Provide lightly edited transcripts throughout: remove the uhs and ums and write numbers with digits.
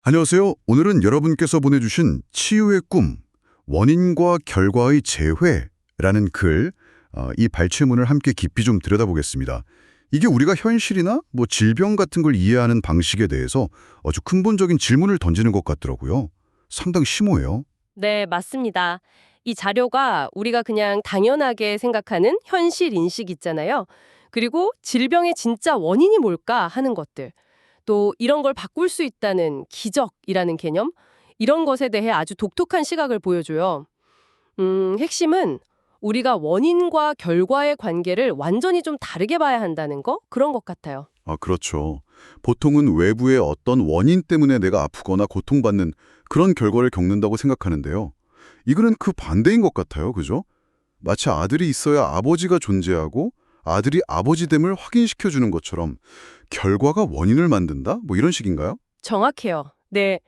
안녕하세요. 오늘은 여러분께서 보내주신 치유의 꿈, 원인과 결과의 재회라는 글, 이 발췌문을 함께 깊이 좀 들여다보겠습니다. 이게 우리가 현실이나 질병 같은 걸 이해하는 방식에 대해서 아주 근본적인 질문을 던지는 것 같더라고요. 상당히 심오해요. 네, 맞습니다. 이 자료가 우리가 그냥 당연하게 생각하는 현실 인식 있잖아요. 그리고 질병의 진짜 원인이 뭘까 하는 것들. 또 이런 걸 바꿀 수 있다는 기적이라는 개념. 이런 것에 대해 아주 독특한 시각을 보여줘요. 핵심은 우리가 원인과 결과의 관계를 완전히 좀 다르게 봐야 한다는 거? 그런 것 같아요. 그렇죠. 보통은 외부의 어떤 원인 때문에 내가 아프거나 고통받는 그런 결과를 겪는다고 생각하는데요. 이거는 그 반대인 것 같아요. 그죠? 마치 아들이 있어야 아버지가 존재하고 아들이 아버지됨을 확인시켜주는 것처럼 결과가 원인을 만든다? 이런 식인가요? 정확해요. 네.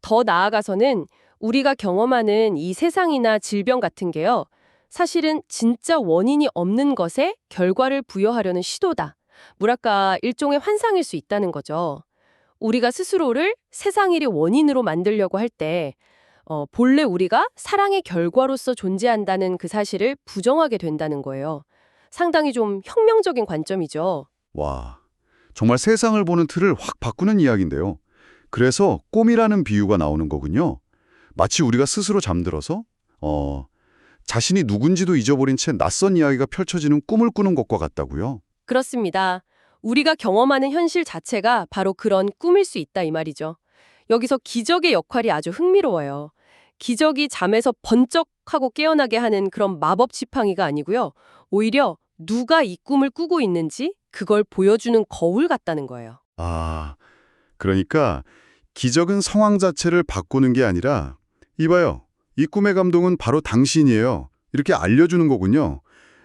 더 나아가서는 우리가 경험하는 이 세상이나 질병 같은 게요. 사실은 진짜 원인이 없는 것에 결과를 부여하려는 시도다. 뭐랄까, 일종의 환상일 수 있다는 거죠. 우리가 스스로를 세상 일의 원인으로 만들려고 할 때, 본래 우리가 사랑의 결과로서 존재한다는 그 사실을 부정하게 된다는 거예요. 상당히 좀 혁명적인 관점이죠. 와, 정말 세상을 보는 틀을 확 바꾸는 이야기인데요. 그래서 꿈이라는 비유가 나오는 거군요. 마치 우리가 스스로 잠들어서 자신이 누군지도 잊어버린 채 낯선 이야기가 펼쳐지는 꿈을 꾸는 것과 같다고요. 그렇습니다. 우리가 경험하는 현실 자체가 바로 그런 꿈일 수 있다 이 말이죠. 여기서 기적의 역할이 아주 흥미로워요. 기적이 잠에서 번쩍하고 깨어나게 하는 그런 마법 지팡이가 아니고요. 오히려 누가 이 꿈을 꾸고 있는지 그걸 보여주는 거울 같다는 거예요. 아, 그러니까 기적은 상황 자체를 바꾸는 게 아니라 이봐요. 이 꿈의 감동은 바로 당신이에요. 이렇게 알려주는 거군요.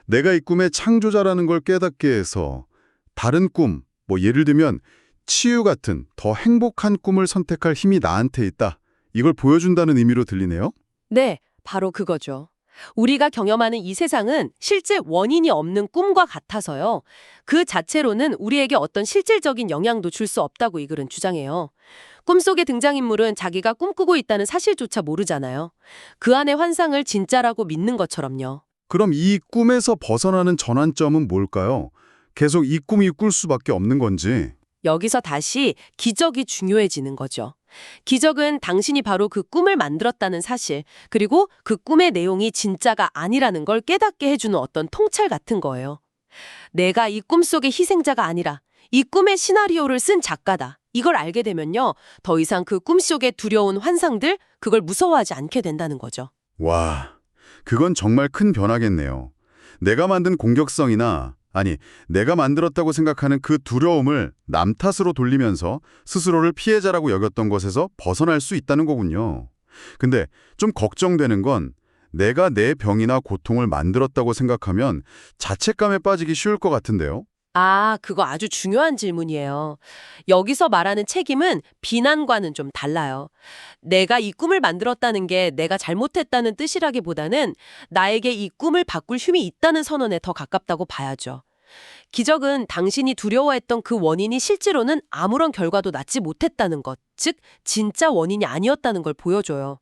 내가 이 꿈의 창조자라는 걸 깨닫게 해서 다른 꿈, 예를 들면 치유 같은 더 행복한 꿈을 선택할 힘이 나한테 있다. 이걸 보여준다는 의미로 들리네요. 네, 바로 그거죠. 우리가 경험하는 이 세상은 실제 원인이 없는 꿈과 같아서요. 그 자체로는 우리에게 어떤 실질적인 영향도 줄 수 없다고 이 글은 주장해요. 꿈속의 등장인물은 자기가 꿈꾸고 있다는 사실조차 모르잖아요. 그 안의 환상을 진짜라고 믿는 것처럼요. 그럼 이 꿈에서 벗어나는 전환점은 뭘까요? 계속 이 꿈이 꿀 수밖에 없는 건지. 여기서 다시 기적이 중요해지는 거죠. 기적은 당신이 바로 그 꿈을 만들었다는 사실, 그리고 그 꿈의 내용이 진짜가 아니라는 걸 깨닫게 해주는 어떤 통찰 같은 거예요. 내가 이 꿈속의 희생자가 아니라 이 꿈의 시나리오를 쓴 작가다. 이걸 알게 되면요. 더 이상 그 꿈속의 두려운 환상들, 그걸 무서워하지 않게 된다는 거죠. 와, 그건 정말 큰 변화겠네요. 내가 만든 공격성이나, 아니, 내가 만들었다고 생각하는 그 두려움을 남 탓으로 돌리면서 스스로를 피해자라고 여겼던 것에서 벗어날 수 있다는 거군요. 근데 좀 걱정되는 건 내가 내 병이나 고통을 만들었다고 생각하면 자책감에 빠지기 쉬울 것 같은데요. 아, 그거 아주 중요한 질문이에요. 여기서 말하는 책임은 비난과는 좀 달라요. 내가 이 꿈을 만들었다는 게 내가 잘못했다는 뜻이라기보다는 나에게 이 꿈을 바꿀 힘이 있다는 선언에 더 가깝다고 봐야죠. 기적은 당신이 두려워했던 그 원인이 실제로는 아무런 결과도 낳지 못했다는 것, 즉 진짜 원인이 아니었다는 걸 보여줘요.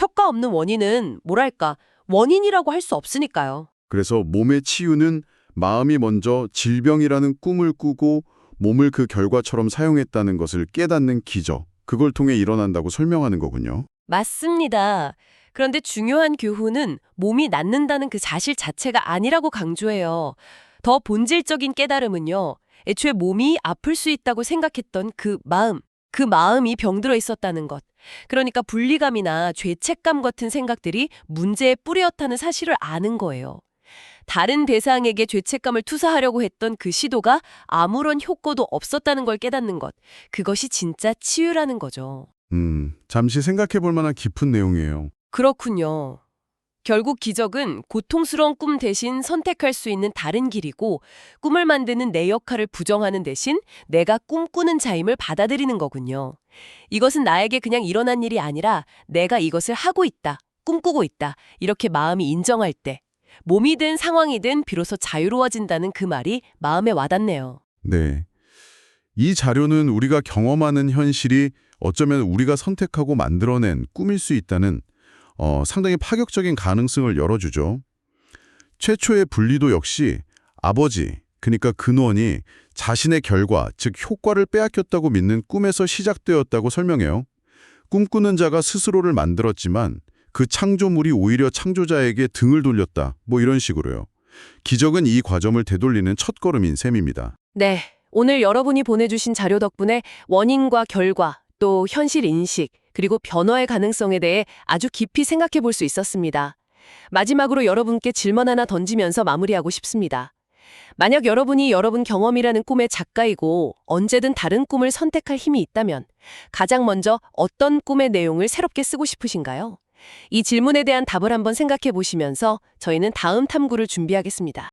효과 없는 원인은 뭐랄까, 원인이라고 할 수 없으니까요. 그래서 몸의 치유는 마음이 먼저 질병이라는 꿈을 꾸고 몸을 그 결과처럼 사용했다는 것을 깨닫는 기적, 그걸 통해 일어난다고 설명하는 거군요. 맞습니다. 그런데 중요한 교훈은 몸이 낫는다는 그 사실 자체가 아니라고 강조해요. 더 본질적인 깨달음은요. 애초에 몸이 아플 수 있다고 생각했던 그 마음이 병들어 있었다는 것. 그러니까 분리감이나 죄책감 같은 생각들이 문제의 뿌리였다는 사실을 아는 거예요. 다른 대상에게 죄책감을 투사하려고 했던 그 시도가 아무런 효과도 없었다는 걸 깨닫는 것. 그것이 진짜 치유라는 거죠. 잠시 생각해 볼 만한 깊은 내용이에요. 그렇군요. 결국 기적은 고통스러운 꿈 대신 선택할 수 있는 다른 길이고 꿈을 만드는 내 역할을 부정하는 대신 내가 꿈꾸는 자임을 받아들이는 거군요. 이것은 나에게 그냥 일어난 일이 아니라 내가 이것을 하고 있다, 꿈꾸고 있다 이렇게 마음이 인정할 때 몸이든 상황이든 비로소 자유로워진다는 그 말이 마음에 와닿네요. 네. 이 자료는 우리가 경험하는 현실이 어쩌면 우리가 선택하고 만들어낸 꿈일 수 있다는 상당히 파격적인 가능성을 열어주죠. 최초의 분리도 역시 아버지, 그러니까 근원이 자신의 결과, 즉 효과를 빼앗겼다고 믿는 꿈에서 시작되었다고 설명해요. 꿈꾸는 자가 스스로를 만들었지만 그 창조물이 오히려 창조자에게 등을 돌렸다. 뭐 이런 식으로요. 기적은 이 과정을 되돌리는 첫걸음인 셈입니다. 네, 오늘 여러분이 보내주신 자료 덕분에 원인과 결과, 또 현실 인식, 그리고 변화의 가능성에 대해 아주 깊이 생각해 볼 수 있었습니다. 마지막으로 여러분께 질문 하나 던지면서 마무리하고 싶습니다. 만약 여러분이 여러분 경험이라는 꿈의 작가이고 언제든 다른 꿈을 선택할 힘이 있다면 가장 먼저 어떤 꿈의 내용을 새롭게 쓰고 싶으신가요? 이 질문에 대한 답을 한번 생각해 보시면서 저희는 다음 탐구를 준비하겠습니다.